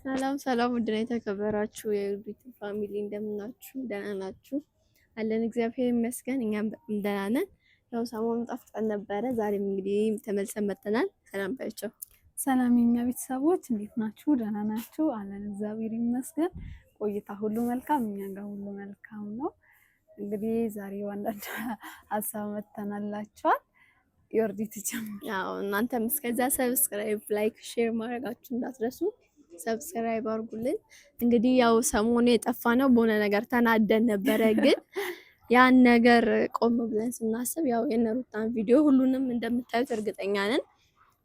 ሰላም ሰላም፣ ውድና የተከበራችሁ የዩቲዩብ ፋሚሊ እንደምናችሁ? ደህና ናችሁ? አለን እግዚአብሔር ይመስገን፣ እኛም በጣም ደህና ነን። ያው ሰሞኑን ጠፍተን ነበረ። ዛሬም እንግዲህ ተመልሰን መጥተናል። ሰላም ባያቸው። ሰላም የኛ ቤተሰቦች እንዴት ናችሁ? ደህና ናችሁ? አለን እግዚአብሔር ይመስገን። ቆይታ ሁሉ መልካም፣ እኛ ጋር ሁሉ መልካም ነው። እንግዲህ ዛሬ አንዳንድ ሀሳብ መተናላችኋል። ዮርዲ ትጀምር። ያው እናንተም እስከዛ ሰብስክራይብ፣ ላይክ፣ ሼር ማድረጋችሁ እንዳትረሱ። ሰብስክራይብ አድርጉልን። እንግዲህ ያው ሰሞኑ የጠፋ ነው በሆነ ነገር ተናደን ነበረ፣ ግን ያን ነገር ቆም ብለን ስናስብ ያው የነሩታን ቪዲዮ ሁሉንም እንደምታዩት እርግጠኛ ነን።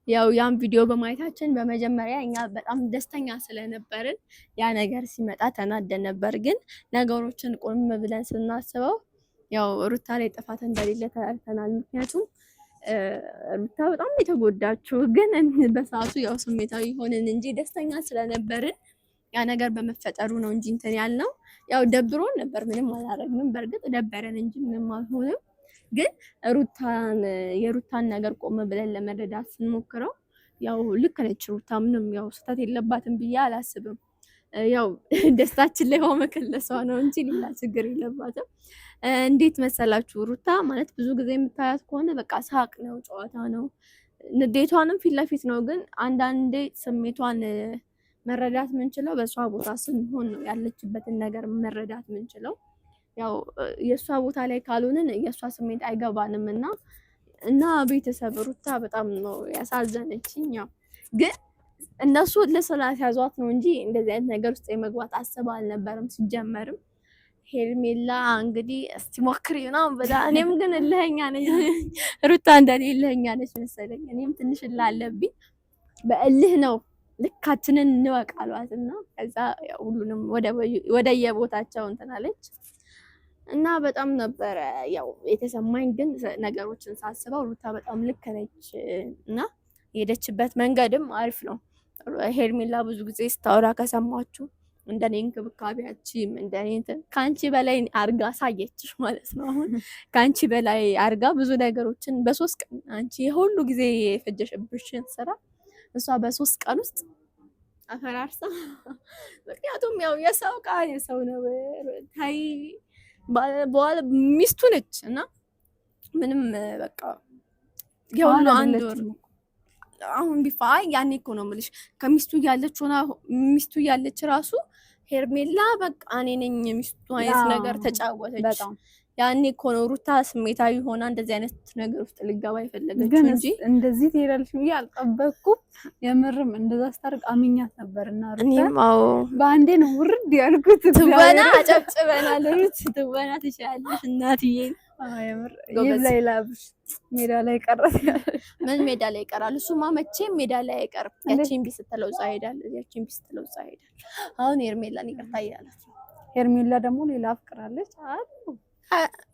ያው ያን ቪዲዮ በማየታችን በመጀመሪያ እኛ በጣም ደስተኛ ስለነበርን ያ ነገር ሲመጣ ተናደን ነበር፣ ግን ነገሮችን ቆም ብለን ስናስበው ያው ሩታ ላይ ጥፋት እንደሌለ ተረድተናል። ምክንያቱም ሩታ በጣም የተጎዳችው ግን በሰዓቱ ያው ስሜታዊ ሆንን እንጂ ደስተኛ ስለነበርን ያ ነገር በመፈጠሩ ነው እንጂ እንትን ያልነው ያው ደብሮን ነበር። ምንም አላረግንም። በእርግጥ ደበረን እንጂ ምንም አልሆንም። ግን የሩታን ነገር ቆም ብለን ለመረዳት ስንሞክረው ያው ልክ ነች ሩታ፣ ምንም ያው ስህተት የለባትም ብዬ አላስብም። ያው ደስታችን ላይ መከለሷ ነው እንጂ ሌላ ችግር የለባትም። እንዴት መሰላችሁ ሩታ ማለት ብዙ ጊዜ የምታያት ከሆነ በቃ ሳቅ ነው፣ ጨዋታ ነው፣ ንዴቷንም ፊት ለፊት ነው። ግን አንዳንዴ ስሜቷን መረዳት ምንችለው በሷ ቦታ ስንሆን ነው፣ ያለችበትን ነገር መረዳት ምንችለው። ያው የሷ ቦታ ላይ ካልሆንን የሷ ስሜት አይገባንም እና ቤተሰብ ሩታ በጣም ነው ያሳዘነችኝ። ያው ግን እነሱ ለሰላት ያዟት ነው እንጂ እንደዚህ አይነት ነገር ውስጥ የመግባት አስባ አልነበረም ሲጀመርም። ሄርሜላ እንግዲህ እስቲ ሞክሪ ነው በዛ። እኔም ግን እልህኛ ነኝ፣ ሩታ እንደኔ እልህኛ ነች መሰለኝ። እኔም ትንሽ እላለብኝ በእልህ ነው ልካችንን እንወቅ አሏትና ከዛ ያው ሁሉንም ወደ የቦታቸው እንትን አለች እና በጣም ነበረ ያው የተሰማኝ። ግን ነገሮችን ሳስበው ሩታ በጣም ልክ ነች እና የሄደችበት መንገድም አሪፍ ነው። ሄርሜላ ብዙ ጊዜ ስታወራ ከሰማችሁ እንደኔ እንክብካቤያችም እንደኔ ካንቺ በላይ አርጋ ሳየችሽ ማለት ነው። አሁን ካንቺ በላይ አርጋ ብዙ ነገሮችን በሶስት ቀን አንቺ የሁሉ ጊዜ የፈጀሽብሽን ስራ እሷ በሶስት ቀን ውስጥ አፈራርሳ። ምክንያቱም ያው የሰው ቃል የሰው ነው። ታይ በኋላ ሚስቱ ነች እና ምንም በቃ የሁሉ አንድ ወር አሁን ቢፋይ ያኔ እኮ ነው የምልሽ ከሚስቱ እያለች ሆና ሚስቱ እያለች ራሱ ሄርሜላ በቃ እኔ ነኝ ሚስቱ አይነት ነገር ተጫወተች። ያኔ እኮ ነው ሩታ ስሜታዊ ሆና እንደዚህ አይነት ነገር ውስጥ ልገባ የፈለገችው እንጂ እንደዚህ ትሄዳለች ብዬ አልጠበቅኩም። የምርም እንደዛ ስታርቅ አምኛት ነበርና ሩታ እኔም በአንዴ ነው ውርድ ያልኩት። ትወና አጨብጭበናል። ሩት ትወና ትችላለሽ እናትዬ። የምር ይብላይ ላብሽ ሜዳ ላይ ቀረት። ምን ሜዳ ላይ ይቀራል? እሱማ መቼም ሜዳ ላይ አይቀርም። ያቺን ቢ ስትለው እዛ ሄዳል፣ ያቺን ቢ ስትለው እዛ ሄዳል። አሁን ሄርሜላን ይቅርታ እያላት ነው። ሄርሜላ ደግሞ ሌላ አፍቅራለች አሉ።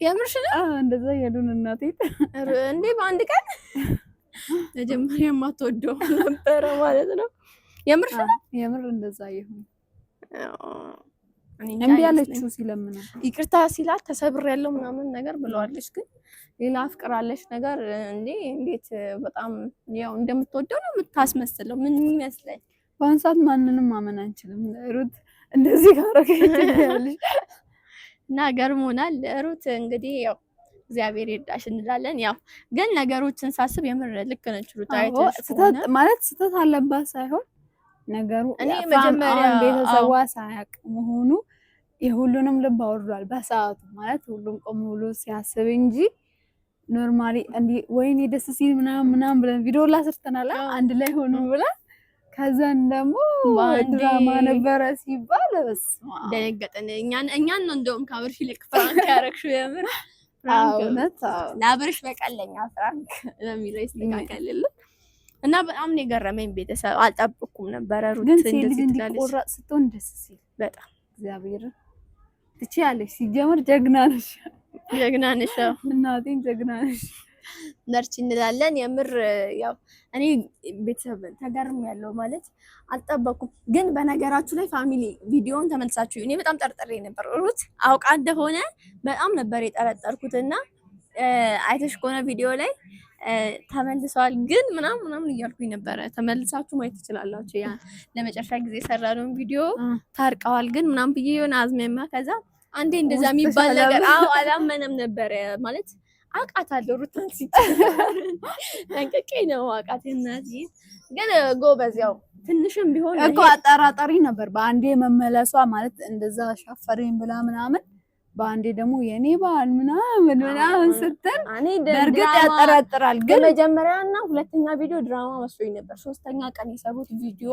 የምርሽ ነው? እንደዛ ያሉን እናቴ እንዴ በአንድ ቀን መጀመሪያ የማትወደው ነበረ ማለት ነው። የምርሽ ነው? የምር እንደዛ ይሁን እምቢ አለችው ሲለምና ይቅርታ ሲላት ተሰብሬያለሁ ምናምን ነገር ብለዋለች። ግን ሌላ አፍቅራለች ነገር እንዴት በጣም ያው እንደምትወደው ነው የምታስመስለው። ምን ይመስላል? በአሁን ሰዓት ማንንም ማመን አንችልም። ሩት እንደዚህ ካረገች እና ገርሞናል። ሩት እንግዲህ ያው እግዚአብሔር ይርዳሽ እንላለን። ያው ግን ነገሮችን ሳስብ የምር ልክ ነች ሩት። ማለት ስህተት አለባት ሳይሆን ነገሩ እኔ መጀመሪያ ቤተሰቧ ሳያቅ መሆኑ የሁሉንም ልብ አወርዷል በሰዓቱ። ማለት ሁሉም ቆም ብሎ ሲያስብ እንጂ ኖርማሊ እንዲ ወይኔ ደስ ሲል ምናምን ብለን ቪዲዮ ላሰርተናል አንድ ላይ ሆኖ ብላ ከዛን ደግሞ ድራማ ነበረ ሲባል በስማ ደነገጠን። እኛን ነው እንደውም ካብርሽ ይልቅ ፍራንክ ያረግሽው። የምር ፍራንክ ላብርሽ በቀለኛ ፍራንክ ለሚለው ይስተካከልልን እና በጣም ነው የገረመኝ። ቤተሰብ አልጠብኩም ነበረ ሩት እንደዚህ ትላለች። ቆራጥ ስትሆን ደስ ሲል በጣም እግዚአብሔር ትችያለሽ። ሲጀምር ጀግና ነሽ እናቴን ጀግና ነሽ። ነርቺ እንላለን። የምር ያው እኔ ቤተሰብ ተገርም ያለው ማለት አልጠበኩም። ግን በነገራችሁ ላይ ፋሚሊ ቪዲዮውን ተመልሳችሁ እኔ በጣም ጠርጥሬ ነበር ሩት አውቃ እንደሆነ በጣም ነበር የጠረጠርኩትና አይተሽ ከሆነ ቪዲዮ ላይ ተመልሰዋል ግን ምናምን እያልኩኝ ነበረ። ተመልሳችሁ ማየት ትችላላችሁ። ያ ለመጨረሻ ጊዜ የሰራነውን ቪዲዮ ታርቀዋል ግን ምናምን ብዬ የሆነ አዝመማ ከዛ አንዴ እንደዛ የሚባል ነገር አላመነም ነበረ ማለት አውቃታለሁ ሩታን ሲጀመር ጠንቅቄ ነው አውቃት እናትዬ ግን ጎበዝ ያው ትንሽም ቢሆን እኮ አጠራጣሪ ነበር በአንዴ መመለሷ ማለት እንደዛ ሻፈረኝ ብላ ምናምን በአንዴ ደግሞ የኔ ባል ምናምን ስትል በእርግጥ ያጠራጥራል። ግን መጀመሪያና ሁለተኛ ቪዲዮ ድራማ መስሎኝ ነበር። ሶስተኛ ቀን የሰሩት ቪዲዮ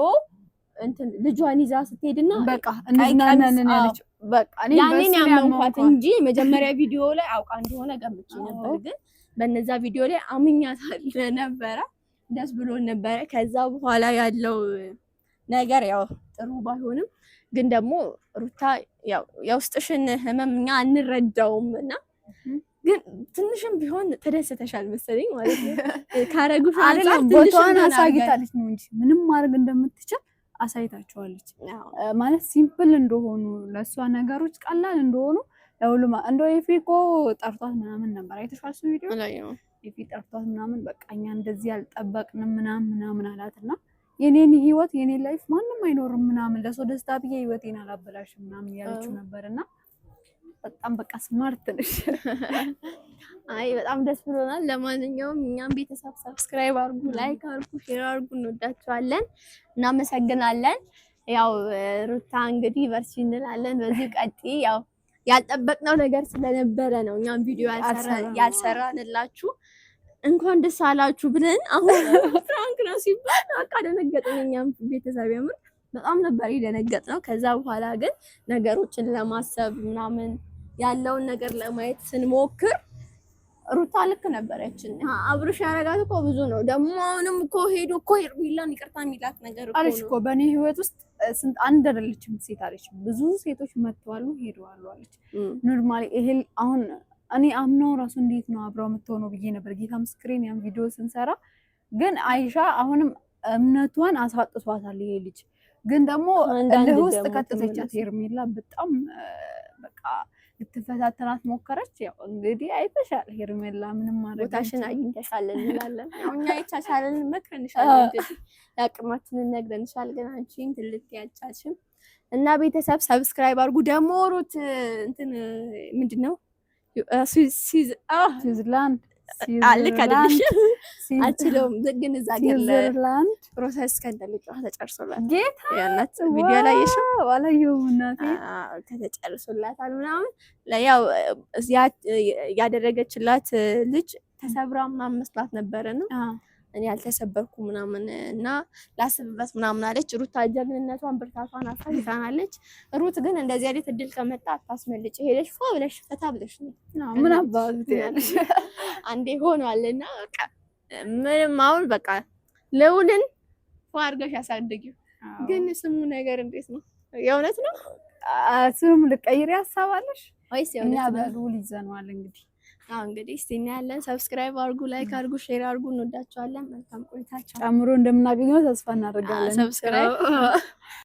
እንትን ልጇን ይዛ ስትሄድና በቃ እንደናነን ያለች በቃ ያኔን ያመንኳት እንጂ መጀመሪያ ቪዲዮ ላይ አውቃ እንደሆነ ገምቼ ነበር። ግን በነዛ ቪዲዮ ላይ አምኛታለሁ ነበረ። ደስ ብሎን ነበረ። ከዛ በኋላ ያለው ነገር ያው ጥሩ ባይሆንም ግን ደግሞ ሩታ ያው የውስጥሽን ህመም እኛ አንረዳውም እና ግን ትንሽም ቢሆን ተደስተሻል መሰለኝ ማለት ነው። ካረጉሽ አይደለም ቦታዋን አሳይታለች ነው እንጂ ምንም ማድረግ እንደምትችል አሳይታቸዋለች። ማለት ሲምፕል እንደሆኑ ለሷ ነገሮች ቀላል እንደሆኑ ለሁሉም እንደው ኤፊኮ ጠርቷት ምናምን ነበር አይተሻል ቪዲዮ ላይ ነው። ኤፊ ጠርቷት ምናምን በቃ እኛ እንደዚህ አልጠበቅንም ምናምን አላትና የኔን ህይወት የኔ ላይፍ ማንም አይኖርም ምናምን ለሰው ደስታ ብዬ ህይወቴን አላበላሽም ምናምን ያለችው ነበርና በጣም በቃ ስማርት ነሽ። አይ በጣም ደስ ብሎናል። ለማንኛውም እኛም ቤተሰብ ሰብስክራይብ አድርጉ፣ ላይክ አድርጉ፣ ሼር አድርጉ። እንወዳችኋለን፣ እናመሰግናለን። ያው ሩታ እንግዲህ በርቺ እንላለን። በዚህ ቀጥይ። ያው ያልጠበቅነው ነገር ስለነበረ ነው እኛም ቪዲዮ ያልሰራንላችሁ። እንኳን ደስ አላችሁ ብለን አሁን ፍራንክ ነው ሲባል በቃ ደነገጥን። እኛም ቤተሰብ የምር በጣም ነበር የደነገጥነው። ከዛ በኋላ ግን ነገሮችን ለማሰብ ምናምን ያለውን ነገር ለማየት ስንሞክር ሩታ ልክ ነበረችን። አብርሽ ያረጋት እኮ ብዙ ነው ደግሞ አሁንም እኮ ሄዶ እኮ ሄርሚላን ይቅርታ የሚላት ነገር እኮ አለች እኮ በእኔ ህይወት ውስጥ ስንት አንድ አይደለችም ሴት አለች። ብዙ ሴቶች መጥተዋል ሄደዋል አለች። ኖርማሊ ይሄ አሁን እኔ አምነው ራሱ እንዴት ነው አብረው የምትሆነው ብዬ ነበር። ጌታ ምስክሬን ያን ቪዲዮ ስንሰራ ግን አይሻ አሁንም እምነቷን አሳጥቷታል ይሄ ልጅ። ግን ደግሞ እልህ ውስጥ ከተተቻት ሄርሜላ በጣም በቃ ልትፈታተናት ሞከረች። ያው እንግዲህ አይተሻል ሄርሜላ ምንም ማድረግ ቦታሽን አግኝተሻል እንላለን። ያው እኛ አይቻሻለን መክረንሻለን እንግዲህ ያቅማችንን ነግረንሻል። ግን አንቺን ትልቅ ያጫችም እና ቤተሰብ ሰብስክራይብ አድርጉ። ደግሞ ሩት እንትን ምንድነው ስዊዘርላንድ አልከደልሽ አልችለውም። ግን እዛ ገርላንድ ፕሮሰስ ከንደልጫ ተጨርሶላት ጌታ ያናት ቪዲዮ ላይ ይሽው ዋላየው እናቴ ከተጨርሶላታል ምናምን ያው ያደረገችላት ልጅ ተሰብራ ምናምን መስላት ነበርና እኔ ያልተሰበርኩ ምናምን እና ላስብበት ምናምን አለች። ሩት ጀግንነቷን ብርታቷን አሳይታናለች። ሩት ግን እንደዚህ አይነት እድል ከመጣ አታስመልጭ። ሄደሽ ፏ ብለሽ ፈታ ብለሽ ነው ምን አባቱ ያለሽ አንዴ ሆኗልና በቃ ምንም አሁን በቃ ለውልን ፏ አድርገሽ ያሳድጊው። ግን ስሙ ነገር እንዴት ነው? የእውነት ነው? ስሙ ልቀይር ያሳባለሽ ወይስ እኛ በሉል ይዘነዋል እንግዲህ እንግዲህ እስቲ እናያለን። ሰብስክራይብ አድርጉ፣ ላይክ አድርጉ፣ ሼር አድርጉ። እንወዳችኋለን። መልካም ቆይታችሁ። ጨምሮ እንደምናገኘው ተስፋ እናደርጋለን። ሰብስክራይብ